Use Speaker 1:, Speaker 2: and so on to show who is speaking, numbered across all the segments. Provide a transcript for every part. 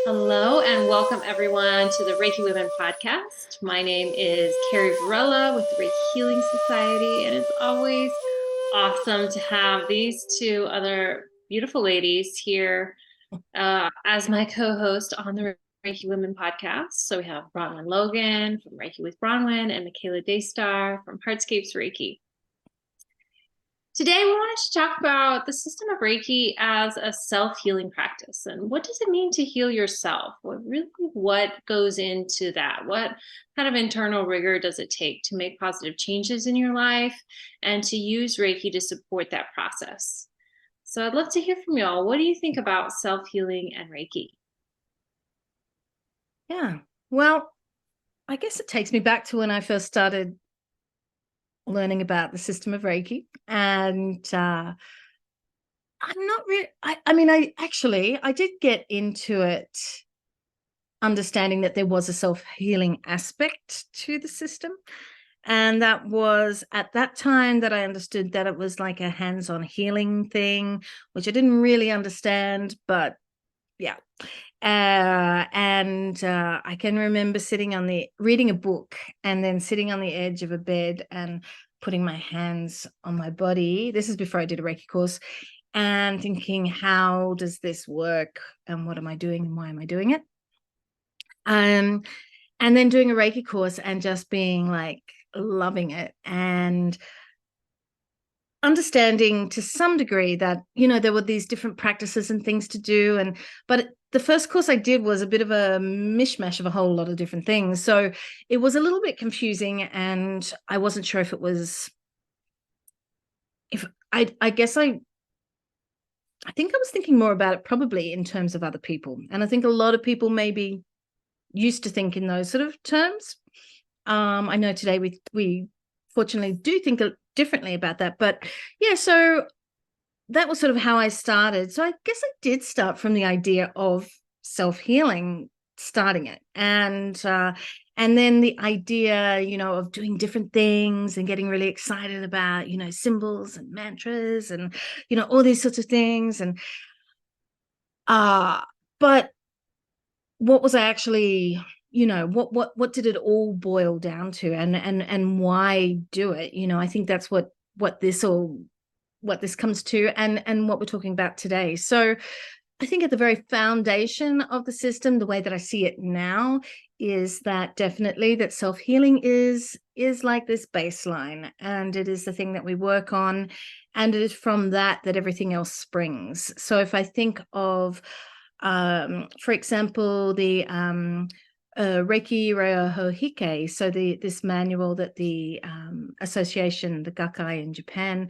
Speaker 1: Hello and welcome everyone to the Reiki Women Podcast. My name is Carrie Varela with the Reiki Healing Society, and it's always awesome to have these two other beautiful ladies here as my co-host on the Reiki Women Podcast. So we have Bronwen Logan from Reiki with Bronwen and Michaela Daystar from Heartscapes Reiki. Today, we wanted to talk about the system of Reiki as a self-healing practice. And what does it mean to heal yourself? What goes into that? What kind of internal rigor does it take to make positive changes in your life and to use Reiki to support that process? So I'd love to hear from y'all. What do you think about self-healing and Reiki?
Speaker 2: Yeah, well, I guess it takes me back to when I first started learning about the system of Reiki. And I'm not really, I did get into it understanding that there was a self-healing aspect to the system. And that was at that time that I understood that it was like a hands-on healing thing, which I didn't really understand, but yeah. I can remember reading a book and then sitting on the edge of a bed and putting my hands on my body. This is before I did a Reiki course, and thinking, how does this work? And what am I doing? And why am I doing it? And then doing a Reiki course and just being like loving it and understanding to some degree that, there were these different practices and things to do. But the first course I did was a bit of a mishmash of a whole lot of different things. So it was a little bit confusing, and I wasn't sure I guess I think I was thinking more about it probably in terms of other people. And I think a lot of people maybe used to think in those sort of terms. I know today we fortunately do think differently about that, but yeah, so that was sort of how I started. So I guess I did start from the idea of self-healing, starting it, and then the idea, of doing different things and getting really excited about, symbols and mantras and, all these sorts of things. And but what was I actually, what did it all boil down to, and why do it? I think that's what this comes to, and what we're talking about today. So I think at the very foundation of the system, the way that I see it now, is that definitely that self-healing is like this baseline, and it is the thing that we work on, and it is from that everything else springs. So if I think of for example, the Reiki Ryohohike, so this manual that the association, the Gakkai in Japan,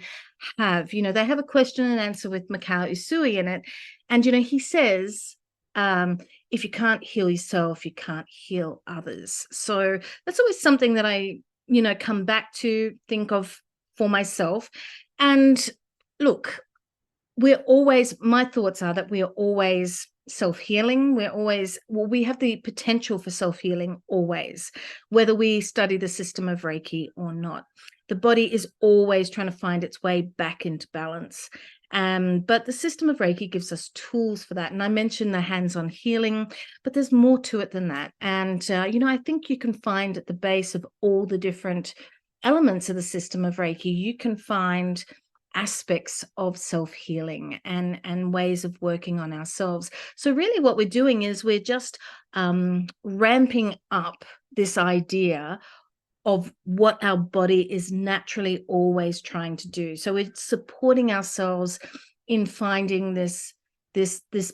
Speaker 2: have, they have a question and answer with Mikao Usui in it. And, he says, if you can't heal yourself, you can't heal others. So that's always something that I, come back to, think of for myself. And look, my thoughts are that we are always self-healing. We have the potential for self-healing always, whether we study the system of Reiki or not. The body is always trying to find its way back into balance. But the system of Reiki gives us tools for that. And I mentioned the hands-on healing, but there's more to it than that. And, I think you can find at the base of all the different elements of the system of Reiki, you can find aspects of self-healing and ways of working on ourselves. So really what we're doing is we're just ramping up this idea of what our body is naturally always trying to do. So we're supporting ourselves in finding this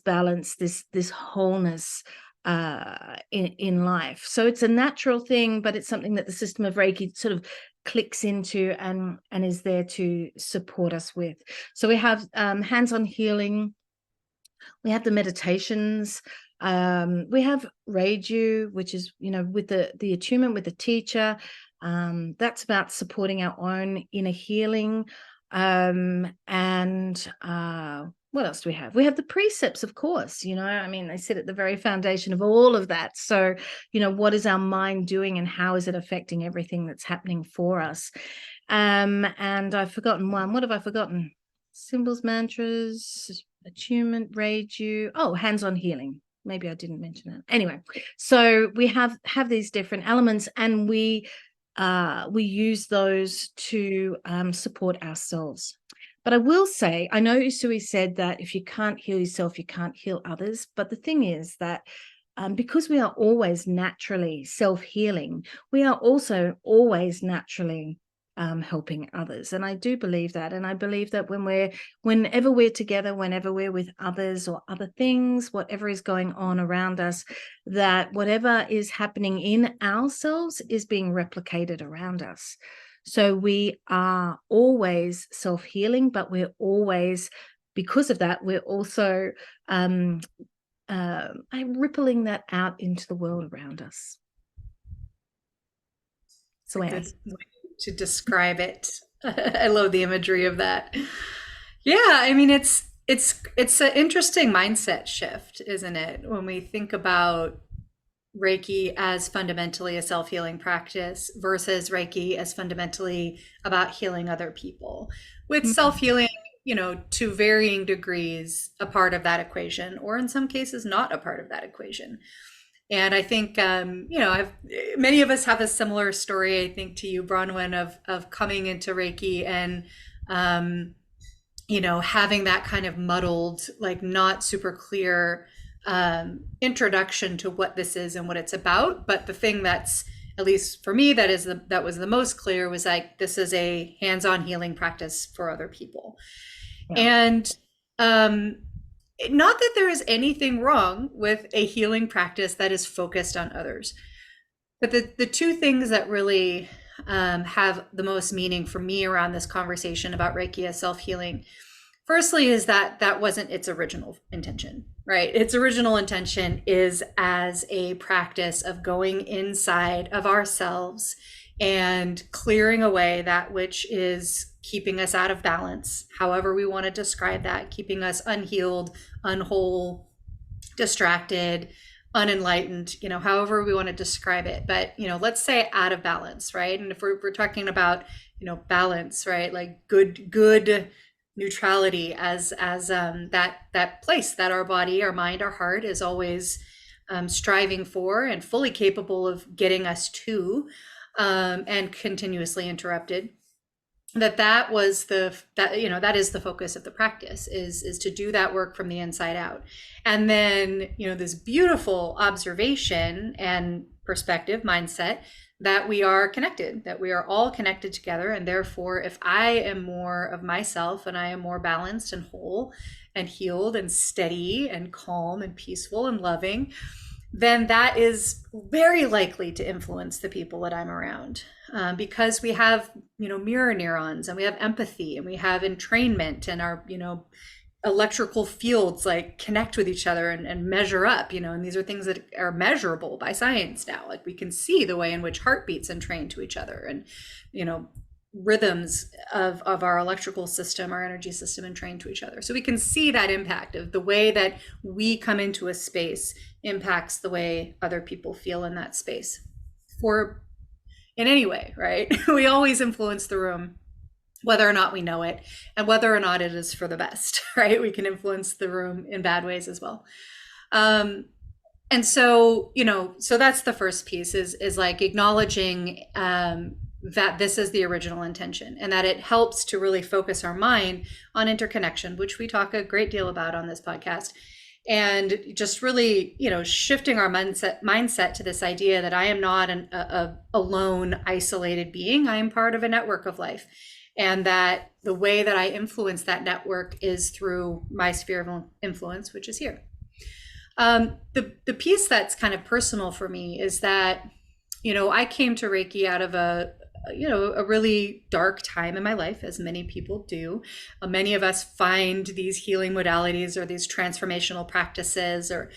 Speaker 2: balance, this wholeness in life. So it's a natural thing, but it's something that the system of Reiki sort of clicks into and is there to support us with. So we have hands-on healing, we have the meditations, we have Reiju, which is, with the attunement with the teacher. That's about supporting our own inner healing. What else do we have? We have the precepts, of course. They sit at the very foundation of all of that. So, what is our mind doing and how is it affecting everything that's happening for us? And I've forgotten one. What have I forgotten? Symbols, mantras, attunement, Reiju. Oh, hands-on healing. maybe I didn't mention that. Anyway, so we have these different elements, and we use those to support ourselves. But I will say, I know Usui said that if you can't heal yourself, you can't heal others. But the thing is that because we are always naturally self-healing, we are also always naturally helping others. And I do believe that. And I believe that whenever we're together, whenever we're with others or other things, whatever is going on around us, that whatever is happening in ourselves is being replicated around us. So we are always self-healing, but we're always, because of that, we're also rippling that out into the world around us. So
Speaker 3: a good way to describe it. I love the imagery of that. Yeah, I mean, it's an interesting mindset shift, isn't it? When we think about Reiki as fundamentally a self-healing practice versus Reiki as fundamentally about healing other people, with self-healing, to varying degrees, a part of that equation, or in some cases not a part of that equation. And I think, many of us have a similar story, I think, to you, Bronwen, of coming into Reiki and, having that kind of muddled, like not super clear introduction to what this is and what it's about. But the thing that's, at least for me, that was the most clear was like, this is a hands-on healing practice for other people. Yeah. And not that there is anything wrong with a healing practice that is focused on others, but the two things that really have the most meaning for me around this conversation about Reiki as self-healing, firstly, is that wasn't its original intention, right? Its original intention is as a practice of going inside of ourselves and clearing away that which is keeping us out of balance, however we want to describe that, keeping us unhealed, unwhole, distracted, unenlightened, however we want to describe it. But, let's say out of balance, right? And if we're talking about, balance, right? Like good neutrality as that place that our body, our mind, our heart is always striving for and fully capable of getting us to, and continuously interrupted. That is the focus of the practice, is to do that work from the inside out. And then, this beautiful observation and perspective mindset that we are connected, that we are all connected together. And therefore, if I am more of myself and I am more balanced and whole and healed and steady and calm and peaceful and loving, then that is very likely to influence the people that I'm around, because we have, mirror neurons, and we have empathy, and we have entrainment, and our, electrical fields like connect with each other and measure up, and these are things that are measurable by science now. Like we can see the way in which heartbeats entrain to each other, and, rhythms of our electrical system, our energy system entrain to each other. So we can see that impact of the way that we come into a space impacts the way other people feel in that space, for in any way, right? We always influence the room, whether or not we know it, and whether or not it is for the best, right? We can influence the room in bad ways as well. And so, so that's the first piece, is like acknowledging that this is the original intention, and that it helps to really focus our mind on interconnection, which we talk a great deal about on this podcast. And just really, shifting our mindset to this idea that I am not a lone, isolated being. I am part of a network of life. And that the way that I influence that network is through my sphere of influence, which is here. The piece that's kind of personal for me is that, I came to Reiki out of a really dark time in my life, as many people do. Many of us find these healing modalities or these transformational practices or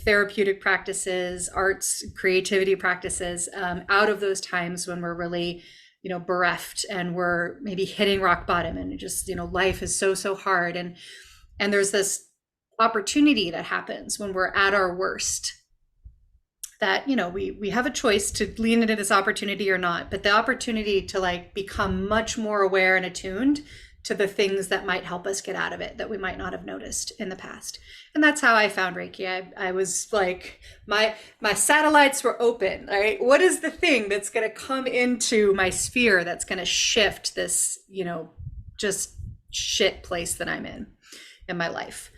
Speaker 3: therapeutic practices, arts, creativity practices, out of those times when we're really bereft and we're maybe hitting rock bottom, and just life is so hard, and there's this opportunity that happens when we're at our worst, that we have a choice to lean into this opportunity or not, but the opportunity to like become much more aware and attuned to the things that might help us get out of it that we might not have noticed in the past. And that's how I found Reiki. I was like, my satellites were open, right? What is the thing that's going to come into my sphere that's going to shift this, just shit place that I'm in my life?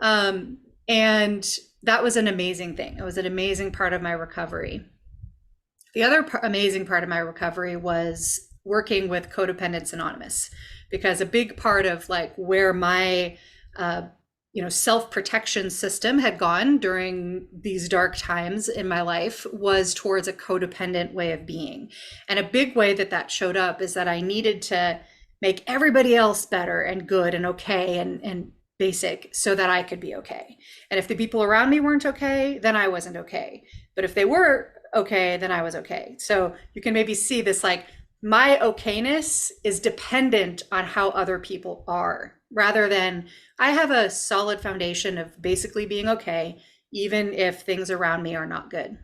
Speaker 3: And that was an amazing thing. It was an amazing part of my recovery. The other amazing part of my recovery was working with Codependence Anonymous, because a big part of like where my self-protection system had gone during these dark times in my life was towards a codependent way of being. And a big way that showed up is that I needed to make everybody else better and good and okay and basic so that I could be okay. And if the people around me weren't okay, then I wasn't okay. But if they were okay, then I was okay. So you can maybe see this, like, my okayness is dependent on how other people are, rather than I have a solid foundation of basically being okay, even if things around me are not good.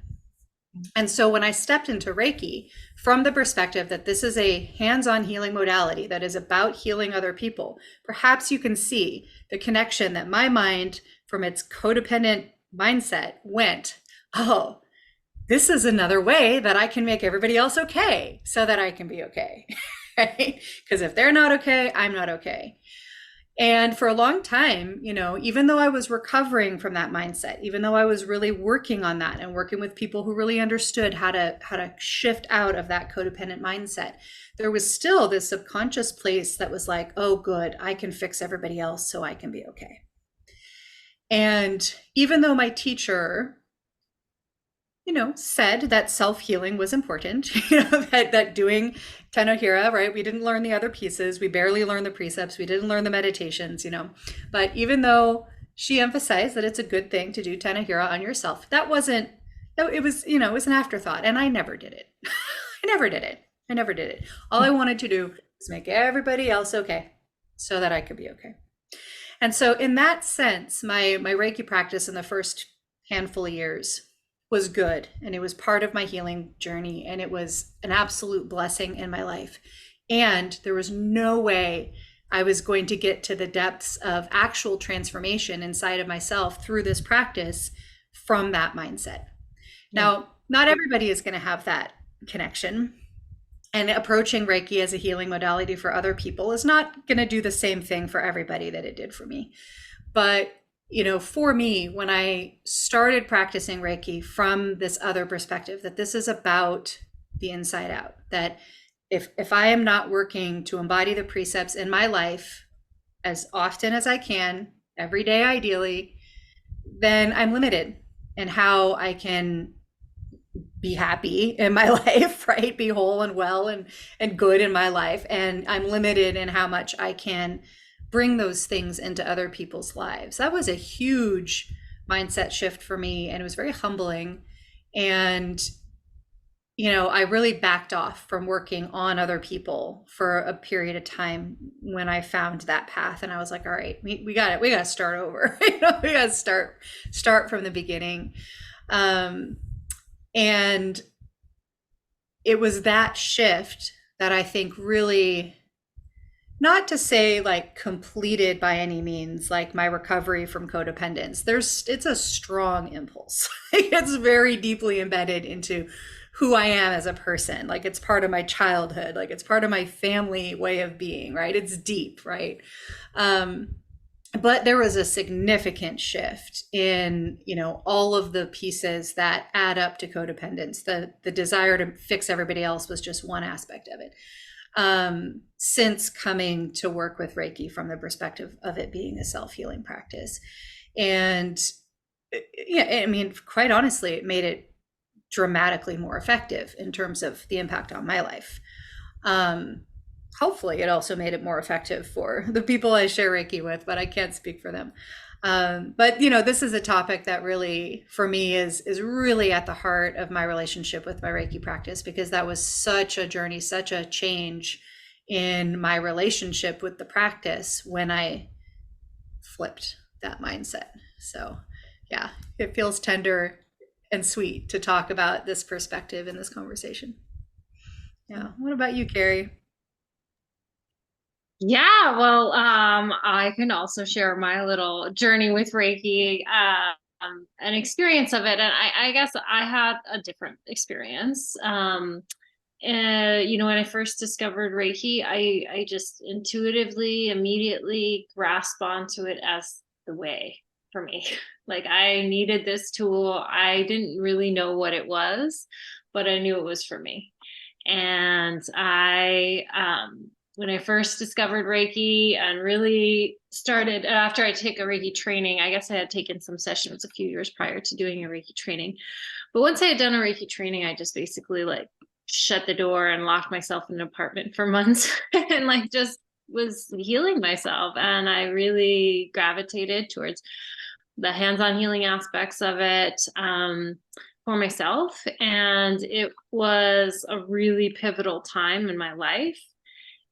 Speaker 3: And so when I stepped into Reiki from the perspective that this is a hands-on healing modality that is about healing other people, perhaps you can see the connection that my mind from its codependent mindset went, oh, this is another way that I can make everybody else okay so that I can be okay, right? Because if they're not okay, I'm not okay. And for a long time, even though I was recovering from that mindset, even though I was really working on that and working with people who really understood how to shift out of that codependent mindset, there was still this subconscious place that was like, oh, good, I can fix everybody else so I can be okay. And even though my teacher said that self-healing was important, that doing Tenohira, right? We didn't learn the other pieces. We barely learned the precepts. We didn't learn the meditations, but even though she emphasized that it's a good thing to do Tenohira on yourself, it was an afterthought. And I never did it. I never did it. All I wanted to do was make everybody else okay so that I could be okay. And so in that sense, my Reiki practice in the first handful of years was good, and it was part of my healing journey, and it was an absolute blessing in my life. And there was no way I was going to get to the depths of actual transformation inside of myself through this practice from that mindset. Now, not everybody is going to have that connection, and approaching Reiki as a healing modality for other people is not going to do the same thing for everybody that it did for me. But for me, when I started practicing Reiki from this other perspective, that this is about the inside out, that if I am not working to embody the precepts in my life as often as I can, every day ideally, then I'm limited in how I can be happy in my life, right? Be whole and well and good in my life. And I'm limited in how much I can bring those things into other people's lives. That was a huge mindset shift for me, and it was very humbling. And I really backed off from working on other people for a period of time when I found that path. And I was like, all right, we got it. We got to start over. We got to start from the beginning. And it was that shift that I think really, not to say like completed by any means, like my recovery from codependence. It's a strong impulse. It's very deeply embedded into who I am as a person. Like, it's part of my childhood. Like, it's part of my family way of being, right? It's deep, right? But there was a significant shift in, all of the pieces that add up to codependence. The desire to fix everybody else was just one aspect of it. Since coming to work with Reiki from the perspective of it being a self-healing practice. And quite honestly, it made it dramatically more effective in terms of the impact on my life. Hopefully it also made it more effective for the people I share Reiki with, but I can't speak for them. But this is a topic that really, for me, is really at the heart of my relationship with my Reiki practice, because that was such a journey, such a change in my relationship with the practice when I flipped that mindset. So yeah, it feels tender and sweet to talk about this perspective in this conversation. Yeah. What about you, Carrie?
Speaker 1: Yeah, well, I can also share my little journey with Reiki, an experience of it. And I guess I had a different experience. When I first discovered Reiki, I just intuitively, immediately grasped onto it as the way for me. Like I needed this tool. I didn't really know what it was, but I knew it was for me. And when I first discovered Reiki and really started after I take a Reiki training, I guess I had taken some sessions a few years prior to doing a Reiki training. But once I had done a Reiki training, I just basically like shut the door and locked myself in an apartment for months and like just was healing myself. And I really gravitated towards the hands-on healing aspects of it for myself. And it was a really pivotal time in my life.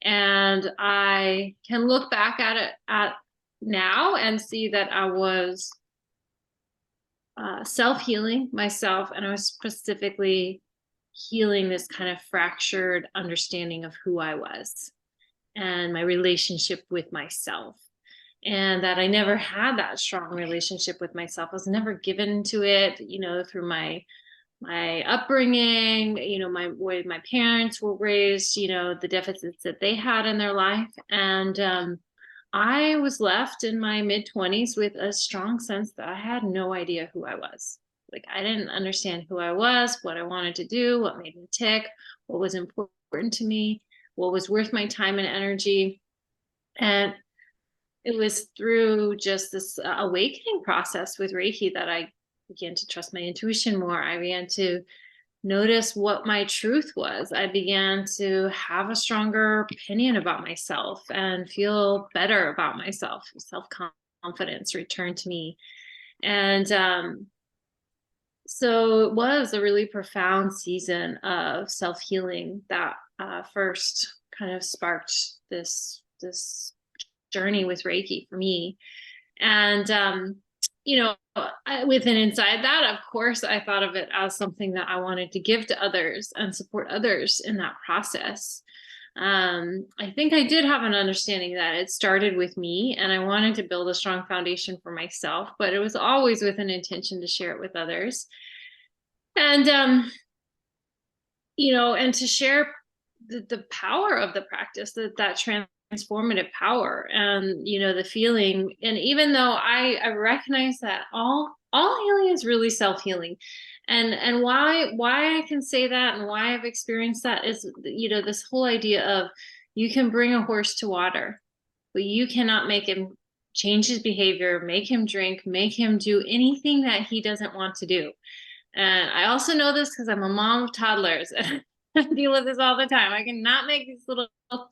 Speaker 1: And I can look back at it at now and see that I was self-healing myself, and I was specifically healing this kind of fractured understanding of who I was and my relationship with myself. And that I never had that strong relationship with myself. I was never given to it, through my upbringing, my way my parents were raised, the deficits that they had in their life. And I was left in my mid-20s with a strong sense that I had no idea who I was. Like I didn't understand who I was, what I wanted to do, what made me tick, what was important to me, what was worth my time and energy. And it was through just this awakening process with Reiki that I began to trust my intuition more. I began to notice what my truth was. I began to have a stronger opinion about myself and feel better about myself. Self-confidence returned to me. And so it was a really profound season of self-healing that first kind of sparked this journey with Reiki for me. And within inside that, of course, I thought of it as something that I wanted to give to others and support others in that process. I think I did have an understanding that it started with me and I wanted to build a strong foundation for myself, but it was always with an intention to share it with others. And, and to share the power of the practice, that transformative power, and the feeling. And even though I recognize that all healing is really self-healing, and why I can say that and why I've experienced that is this whole idea of you can bring a horse to water, but you cannot make him change his behavior, make him drink, make him do anything that he doesn't want to do. And I also know this because I'm a mom of toddlers. I deal with this all the time. I cannot make these little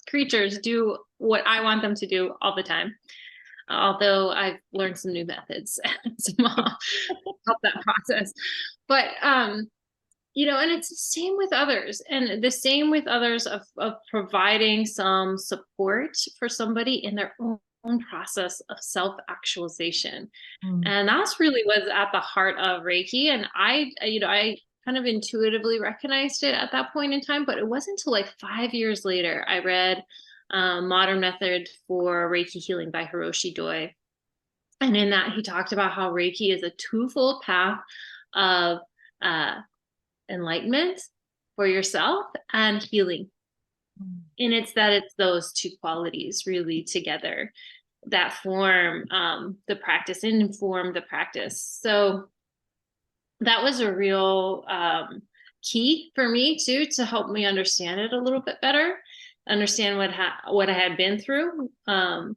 Speaker 1: creatures do what I want them to do all the time. Although I've learned some new methods to help that process. But and it's the same with others, and the same with others of providing some support for somebody in their own process of self-actualization. And that's really was at the heart of Reiki. And I kind of intuitively recognized it at that point in time, but it wasn't until like 5 years later I read Modern Method for Reiki Healing by Hiroshi Doi. And in that, he talked about how Reiki is a twofold path of enlightenment for yourself and healing. And it's those two qualities really together that form the practice and inform the practice. So that was a real key for me too, to help me understand it a little bit better, understand what I had been through, and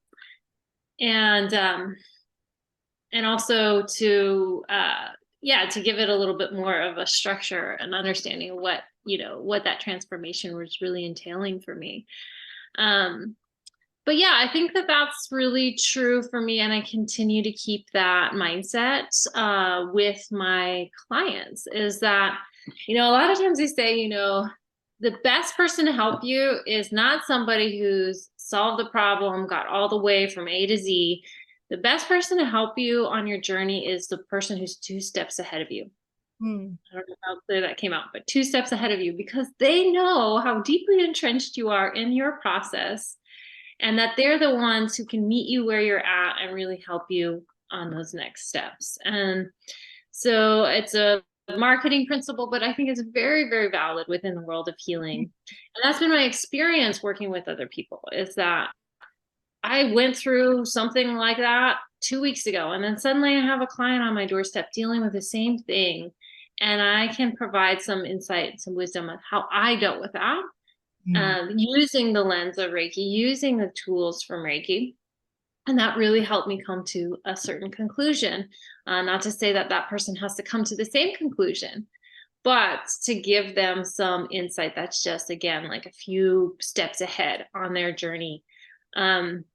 Speaker 1: also to give it a little bit more of a structure and understanding of what that transformation was really entailing for me. But yeah, I think that that's really true for me. And I continue to keep that mindset with my clients, is that, a lot of times they say, the best person to help you is not somebody who's solved the problem, got all the way from A to Z. The best person to help you on your journey is the person who's 2 steps ahead of you. I don't know how clear that came out, but 2 steps ahead of you, because they know how deeply entrenched you are in your process. and that they're the ones who can meet you where you're at and really help you on those next steps. And so it's a marketing principle, but I think it's very, very valid within the world of healing. And that's been my experience working with other people, is that I went through something like that 2 weeks ago, and then suddenly I have a client on my doorstep dealing with the same thing. And I can provide some insight, some wisdom of how I dealt with that, using the lens of Reiki, using the tools from Reiki. And that really helped me come to a certain conclusion. Not to say that that person has to come to the same conclusion, but to give them some insight that's just, again, like a few steps ahead on their journey. And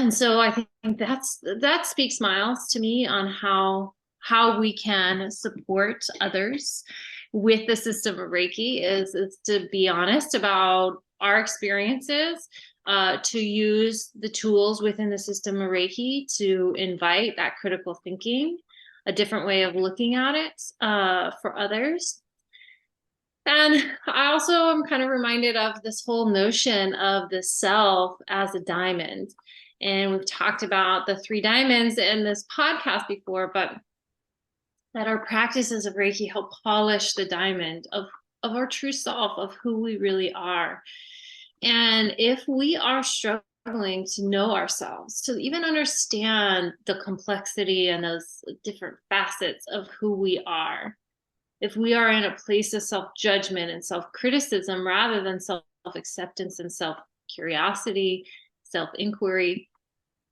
Speaker 1: so I think that speaks miles to me on how we can support others with the system of Reiki is to be honest about our experiences, to use the tools within the system of Reiki to invite that critical thinking, a different way of looking at it, for others. And I also am kind of reminded of this whole notion of the self as a diamond. And we've talked about the 3 diamonds in this podcast before, but that our practices of Reiki help polish the diamond of our true self, of who we really are. And if we are struggling to know ourselves, to even understand the complexity and those different facets of who we are, if we are in a place of self-judgment and self-criticism rather than self-acceptance and self-curiosity, self-inquiry,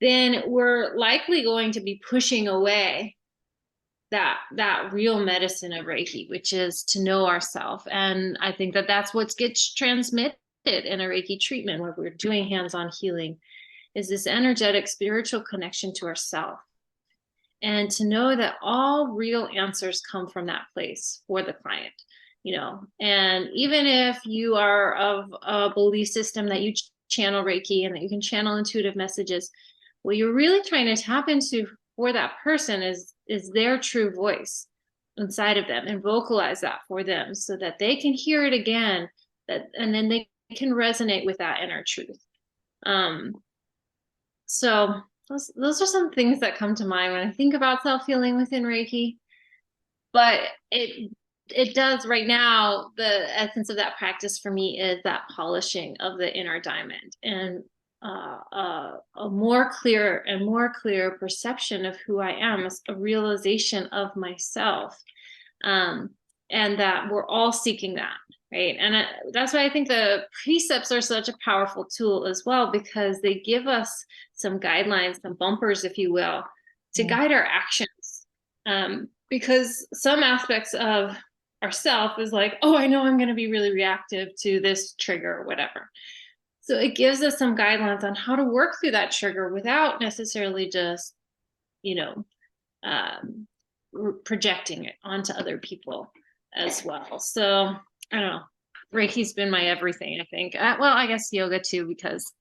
Speaker 1: then we're likely going to be pushing away that real medicine of Reiki, which is to know ourselves. And I think that that's what gets transmitted in a Reiki treatment where we're doing hands-on healing, is this energetic spiritual connection to ourself. And to know that all real answers come from that place for the client, and even if you are of a belief system that you channel Reiki and that you can channel intuitive messages, what you're really trying to tap into for that person is their true voice inside of them, and vocalize that for them so that they can hear it again, and then they can resonate with that inner truth. So those are some things that come to mind when I think about self-healing within Reiki. But it does right now, the essence of that practice for me is that polishing of the inner diamond, and a more clear perception of who I am, a realization of myself, and that we're all seeking that, right? And that's why I think the precepts are such a powerful tool as well, because they give us some guidelines, some bumpers, if you will, to guide our actions. Because some aspects of ourself is like, oh, I know I'm going to be really reactive to this trigger or whatever. So it gives us some guidelines on how to work through that trigger without necessarily just, projecting it onto other people as well. So I don't know. Reiki's been my everything, I think. Well, I guess yoga too, because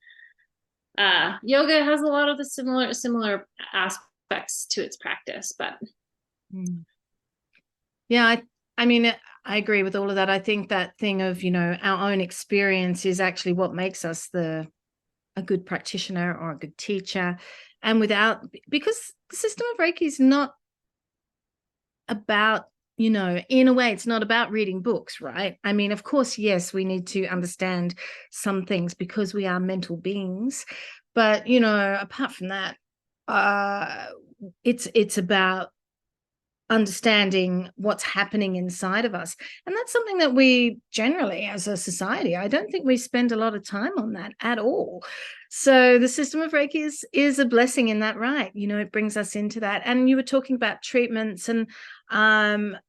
Speaker 1: yoga has a lot of the similar aspects to its practice. But
Speaker 2: yeah, I mean, I agree with all of that. I think that thing of, our own experience is actually what makes us a good practitioner or a good teacher. And because the system of Reiki is not about, in a way, it's not about reading books, right? I mean, of course, yes, we need to understand some things because we are mental beings. But, apart from that, it's about understanding what's happening inside of us. And that's something that we generally, as a society, I don't think we spend a lot of time on that at all. So the system of Reiki is a blessing in that, right? It brings us into that. And you were talking about treatments, and I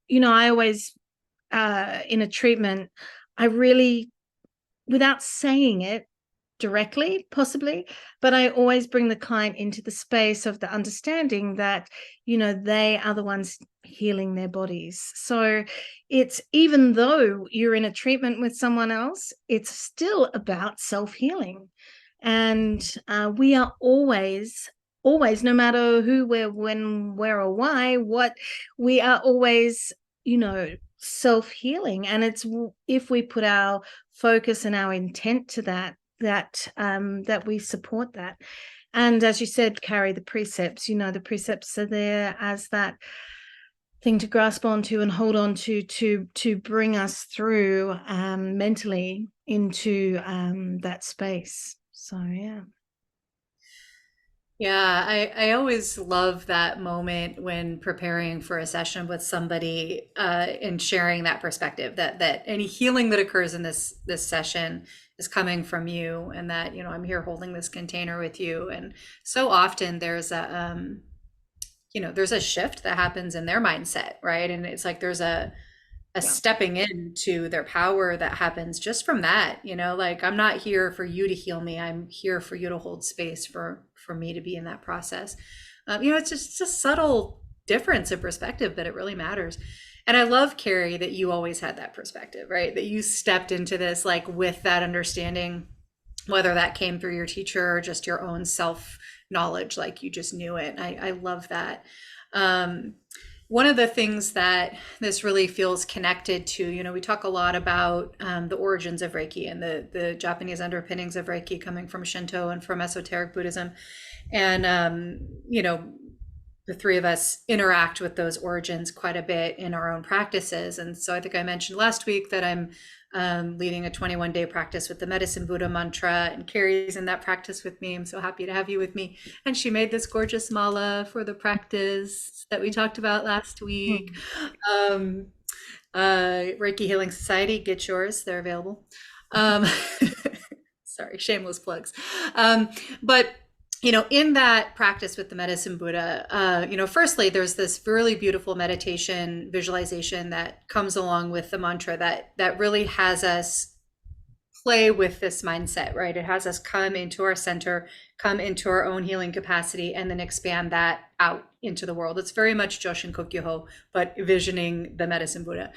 Speaker 2: always in a treatment, I really, without saying it directly, possibly, but I always bring the client into the space of the understanding that, they are the ones healing their bodies. So it's, even though you're in a treatment with someone else, it's still about self-healing. And we are always, no matter who, where, when, where, or why, what, we are always, self-healing. And it's, if we put our focus and our intent to that, that we support that. And as you said, Carrie, the precepts, the precepts are there as that thing to grasp onto and hold on to bring us through mentally into that space. So yeah.
Speaker 3: Yeah, I always love that moment when preparing for a session with somebody and sharing that perspective that any healing that occurs in this session is coming from you, and that I'm here holding this container with you. And so often there's a shift that happens in their mindset, right? And it's like there's a stepping into their power that happens just from that. Like, I'm not here for you to heal me, I'm here for you to hold space for me to be in that process. It's just a subtle difference in perspective, but it really matters. And I love, Carrie, that you always had that perspective, right? That you stepped into this like with that understanding, whether that came through your teacher or just your own self knowledge, like you just knew it. I love that. One of the things that this really feels connected to, we talk a lot about the origins of Reiki and the Japanese underpinnings of Reiki coming from Shinto and from esoteric Buddhism. And, the three of us interact with those origins quite a bit in our own practices. And so I think I mentioned last week that I'm leading a 21-day practice with the Medicine Buddha mantra, and Carrie's in that practice with me. I'm so happy to have you with me. And she made this gorgeous mala for the practice that we talked about last week. Reiki Healing Society, get yours, they're available. Sorry, shameless plugs. But in that practice with the Medicine Buddha, firstly, there's this really beautiful meditation visualization that comes along with the mantra that really has us play with this mindset, right? It has us come into our center, come into our own healing capacity, and then expand that out into the world. It's very much Joshin Kokyoho, but visioning the Medicine Buddha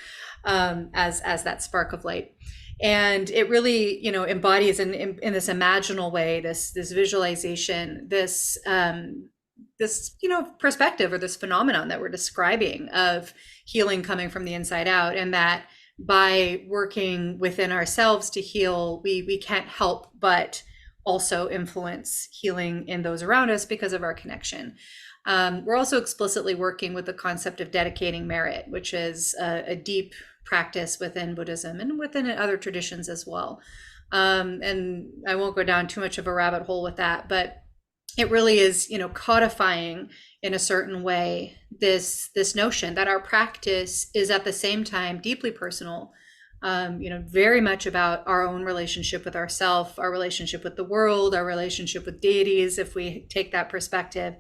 Speaker 3: as that spark of light. And it really, embodies in this imaginal way, this visualization, this perspective or this phenomenon that we're describing of healing coming from the inside out, and that by working within ourselves to heal, we can't help but also influence healing in those around us because of our connection. We're also explicitly working with the concept of dedicating merit, which is a deep practice within Buddhism and within other traditions as well. And I won't go down too much of a rabbit hole with that, but it really is, codifying in a certain way this notion that our practice is at the same time deeply personal, very much about our own relationship with ourself, our relationship with the world, our relationship with deities, if we take that perspective.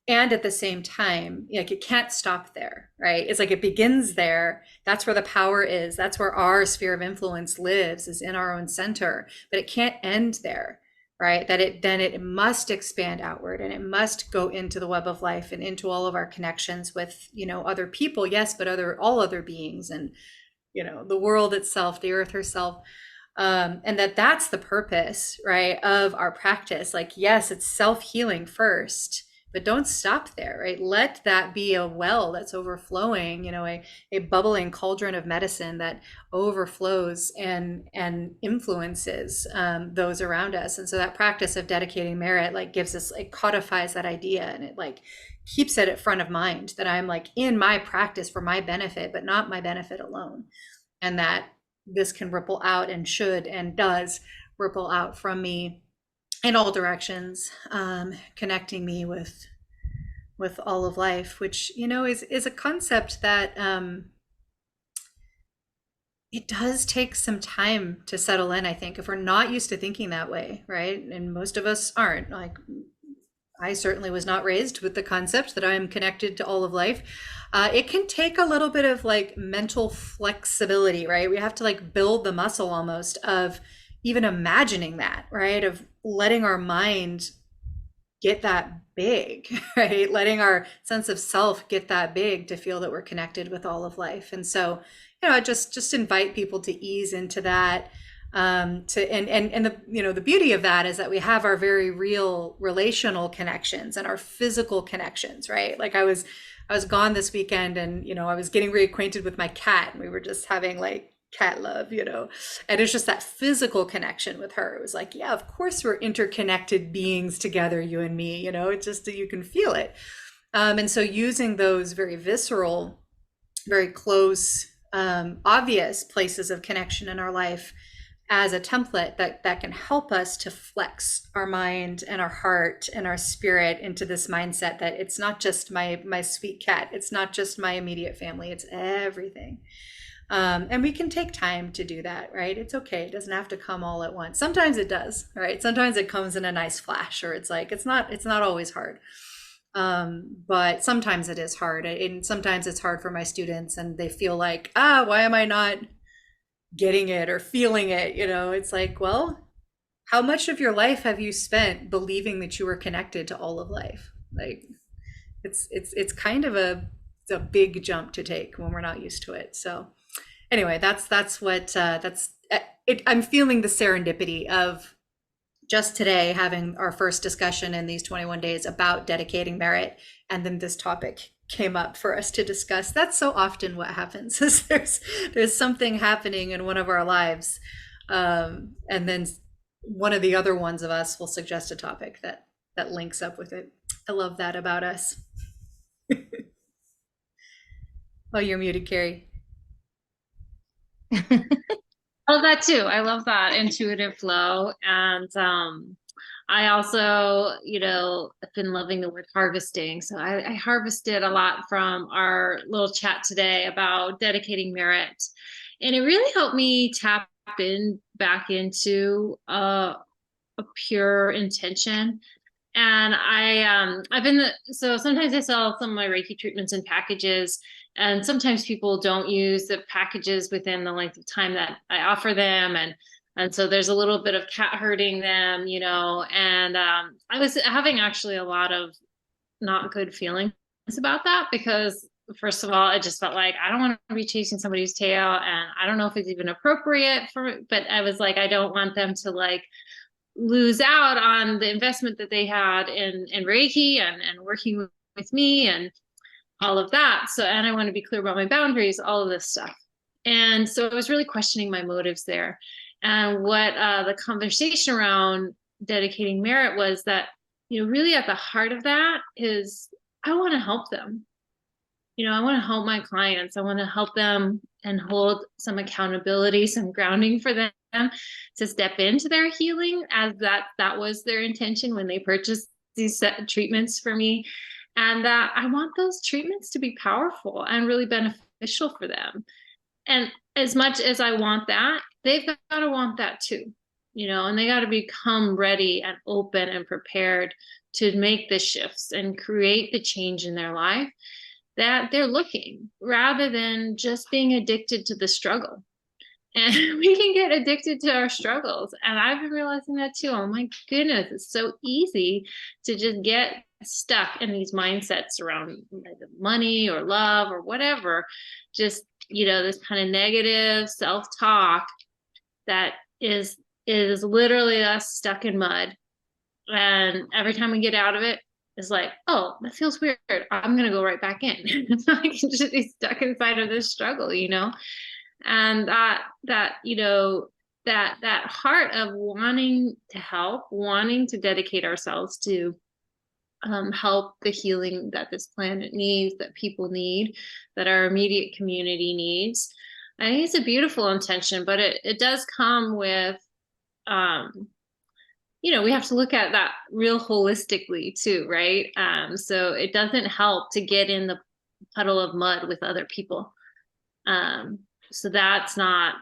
Speaker 3: And at the same time, like, it can't stop there, right? It's like it begins there. That's where the power is. That's where our sphere of influence lives, is in our own center. But it can't end there, right? That it must expand outward, and it must go into the web of life and into all of our connections with, other people, yes, but all other beings, and, the world itself, the earth herself. And that's the purpose, right, of our practice. Like, yes, it's self-healing first, but don't stop there, right? Let that be a well that's overflowing, a bubbling cauldron of medicine that overflows and influences those around us. And so that practice of dedicating merit, like, gives us, like, codifies that idea, and it, like, keeps it at front of mind that I'm, like, in my practice for my benefit, but not my benefit alone. And that this can ripple out, and should and does ripple out from me in all directions, connecting me with all of life, which, is a concept that it does take some time to settle in, I think, if we're not used to thinking that way, right? And most of us aren't. Like, I certainly was not raised with the concept that I am connected to all of life. It can take a little bit of, like, mental flexibility, right? We have to, like, build the muscle almost of even imagining that, right? Of letting our mind get that big, right? Letting our sense of self get that big to feel that we're connected with all of life. And so, I just invite people to ease into that. And the beauty of that is that we have our very real relational connections and our physical connections, right? Like, I was gone this weekend, and I was getting reacquainted with my cat, and we were just having, like, cat love, and it's just that physical connection with her. It was like, yeah, of course we're interconnected beings together, you and me, it's just that you can feel it. And so using those very visceral, very close, obvious places of connection in our life as a template that can help us to flex our mind and our heart and our spirit into this mindset that it's not just my sweet cat, it's not just my immediate family, it's everything. And we can take time to do that, right? It's okay. It doesn't have to come all at once. Sometimes it does, right? Sometimes it comes in a nice flash, or it's like, it's not always hard. But sometimes it is hard. And sometimes it's hard for my students, and they feel like, why am I not getting it or feeling it? It's like, well, how much of your life have you spent believing that you were connected to all of life? Like, it's kind of a big jump to take when we're not used to it. So anyway, that's it. I'm feeling the serendipity of just today having our first discussion in these 21 days about dedicating merit, and then this topic came up for us to discuss. That's so often what happens, is there's something happening in one of our lives, and then one of the other ones of us will suggest a topic that links up with it. I love that about us. Oh, you're muted, Carrie.
Speaker 1: I love that too. I love that intuitive flow. And I also, have been loving the word harvesting. So I harvested a lot from our little chat today about dedicating merit. And it really helped me tap back into a pure intention. And I've been, so sometimes I sell some of my Reiki treatments in packages, and sometimes people don't use the packages within the length of time that I offer them. And so there's a little bit of cat herding them, and I was having actually a lot of not good feelings about that, because first of all, I just felt like I don't want to be chasing somebody's tail, and I don't know if it's even appropriate but I was like, I don't want them to like lose out on the investment that they had in Reiki and working with me and all of that. So, and I want to be clear about my boundaries, all of this stuff. And so I was really questioning my motives there. And what the conversation around dedicating merit was that, really at the heart of that is I want to help them. I want to help my clients. I want to help them and hold some accountability, some grounding for them to step into their healing, as that was their intention when they purchased these treatments for me. And that I want those treatments to be powerful and really beneficial for them. And as much as I want that, they've got to want that too, and they got to become ready and open and prepared to make the shifts and create the change in their life that they're looking, rather than just being addicted to the struggle. And we can get addicted to our struggles. And I've been realizing that too. Oh my goodness, it's so easy to just get stuck in these mindsets around money or love or whatever. Just, this kind of negative self-talk that is literally us stuck in mud. And every time we get out of it, it's like, oh, that feels weird, I'm going to go right back in. I can just be stuck inside of this struggle, and that heart of wanting to help, wanting to dedicate ourselves to help the healing that this planet needs, that people need, that our immediate community needs. I think it's a beautiful intention, but it does come with we have to look at that real holistically too, right? So it doesn't help to get in the puddle of mud with other people. So that's not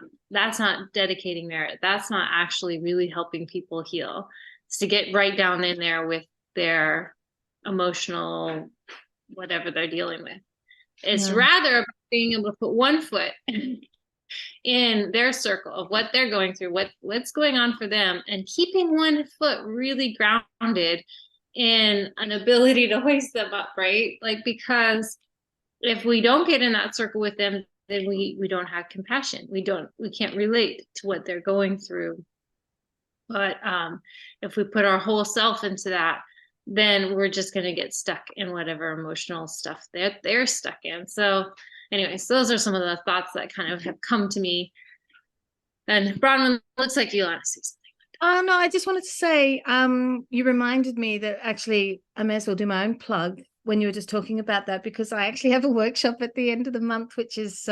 Speaker 1: dedicating merit. That's not actually really helping people heal. It's to get right down in there with their emotional, whatever they're dealing with. It's rather about being able to put one foot in their circle of what they're going through, what's going on for them, and keeping one foot really grounded in an ability to hoist them up, right? Like, because if we don't get in that circle with them, then we don't have compassion. We can't relate to what they're going through. But if we put our whole self into that, then we're just going to get stuck in whatever emotional stuff they're stuck in. So anyways, those are some of the thoughts that kind of have come to me And Bronwen, looks like you want to say something.
Speaker 2: Oh, no, I just wanted to say, you reminded me that actually I may as well do my own plug when you were just talking about that, because I actually have a workshop at the end of the month, which is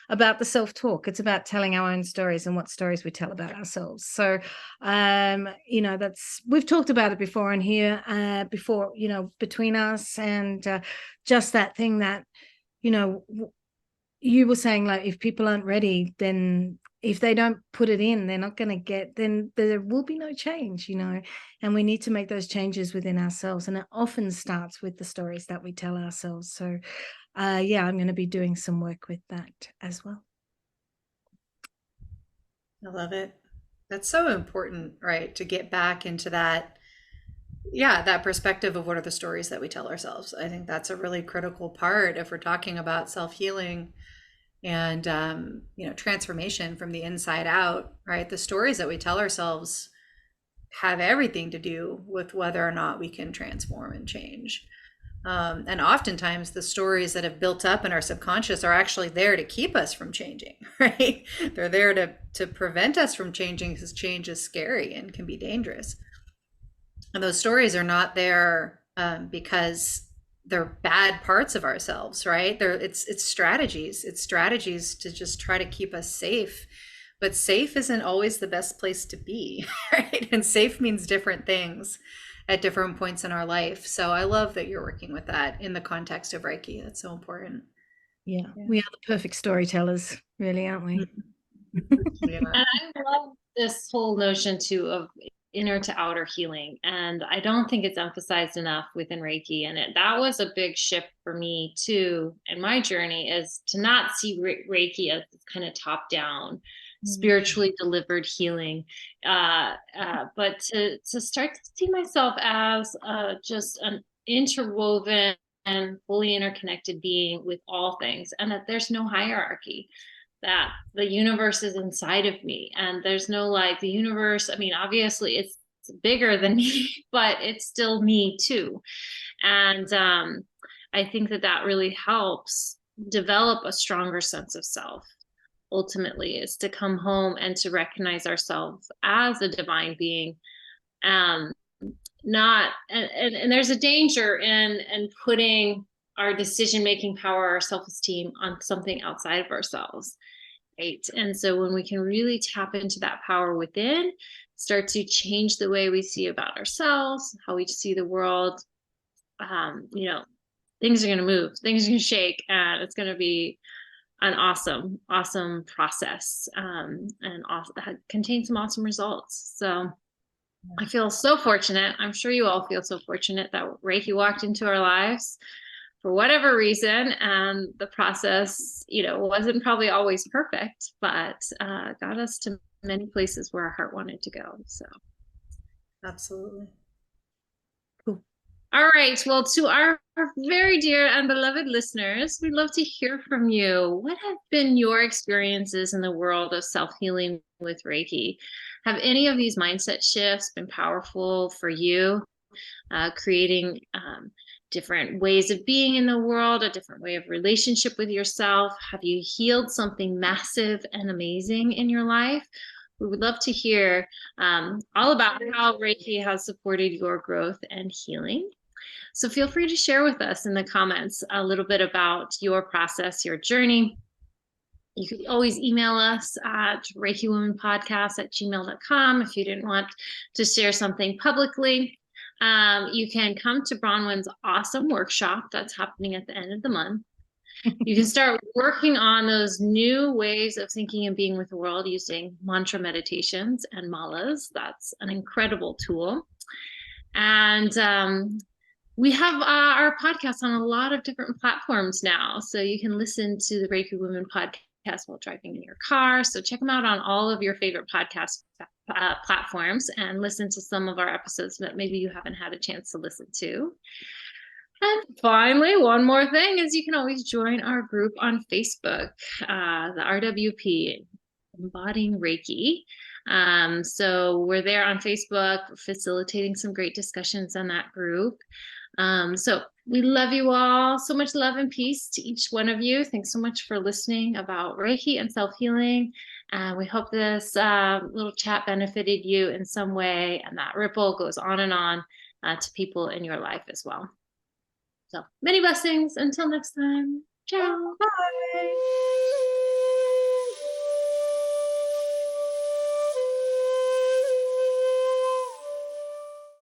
Speaker 2: about the self-talk. It's about telling our own stories and what stories we tell about ourselves. So, we've talked about it before in here, between us, and just that thing that, you were saying, like, if people aren't ready, then if they don't put it in, they're not going to get, then there will be no change, and we need to make those changes within ourselves. And it often starts with the stories that we tell ourselves. So, I'm going to be doing some work with that as well.
Speaker 3: I love it. That's so important, right? To get back into that, that perspective of what are the stories that we tell ourselves. I think that's a really critical part if we're talking about self-healing and transformation from the inside out, right? The stories that we tell ourselves have everything to do with whether or not we can transform and change. And oftentimes the stories that have built up in our subconscious are actually there to keep us from changing, right? They're there to prevent us from changing, because change is scary and can be dangerous. And those stories are not there because they're bad parts of ourselves, right? It's strategies. It's strategies to just try to keep us safe. But safe isn't always the best place to be, right? And safe means different things at different points in our life. So I love that you're working with that in the context of Reiki. That's so important.
Speaker 2: Yeah. We are the perfect storytellers, really, aren't we?
Speaker 1: And I love this whole notion too of inner to outer healing, and I don't think it's emphasized enough within Reiki. And that was a big shift for me too in my journey, is to not see Reiki as this kind of top down spiritually delivered healing, but to start to see myself as just an interwoven and fully interconnected being with all things, and that there's no hierarchy, that the universe is inside of me, and there's no, like, the universe, I mean, obviously it's bigger than me, but it's still me too. And I think that really helps develop a stronger sense of self. Ultimately, is to come home and to recognize ourselves as a divine being. Not and there's a danger in putting our decision-making power, our self-esteem, on something outside of ourselves, right? And so when we can really tap into that power within, start to change the way we see about ourselves, how we see the world, things are going to move, things are going to shake, and it's going to be an awesome process, and also that contains some awesome results. So I feel so fortunate. I'm sure you all feel so fortunate that Reiki walked into our lives for whatever reason, and the process, wasn't probably always perfect, but got us to many places where our heart wanted to go. So
Speaker 3: absolutely.
Speaker 1: Cool. All right. Well, to our very dear and beloved listeners, we'd love to hear from you. What have been your experiences in the world of self-healing with Reiki? Have any of these mindset shifts been powerful for you, creating different ways of being in the world, a different way of relationship with yourself? Have you healed something massive and amazing in your life? We would love to hear all about how Reiki has supported your growth and healing. So feel free to share with us in the comments a little bit about your process, your journey. You can always email us at reikiwomenpodcasts@gmail.com if you didn't want to share something publicly. You can come to Bronwen's awesome workshop that's happening at the end of the month. You can start working on those new ways of thinking and being with the world using mantra meditations and malas. That's an incredible tool. And we have our podcast on a lot of different platforms now. So you can listen to the Reiki Women Podcast while driving in your car. So check them out on all of your favorite podcast platforms and listen to some of our episodes that maybe you haven't had a chance to listen to. And finally, one more thing is you can always join our group on Facebook, the RWP, Embodying Reiki. So we're there on Facebook, facilitating some great discussions in that group. So we love you all. So much love and peace to each one of you. Thanks so much for listening about Reiki and self-healing. And we hope this little chat benefited you in some way, and that ripple goes on and on to people in your life as well. So many blessings. Until next time. Ciao.
Speaker 3: Bye.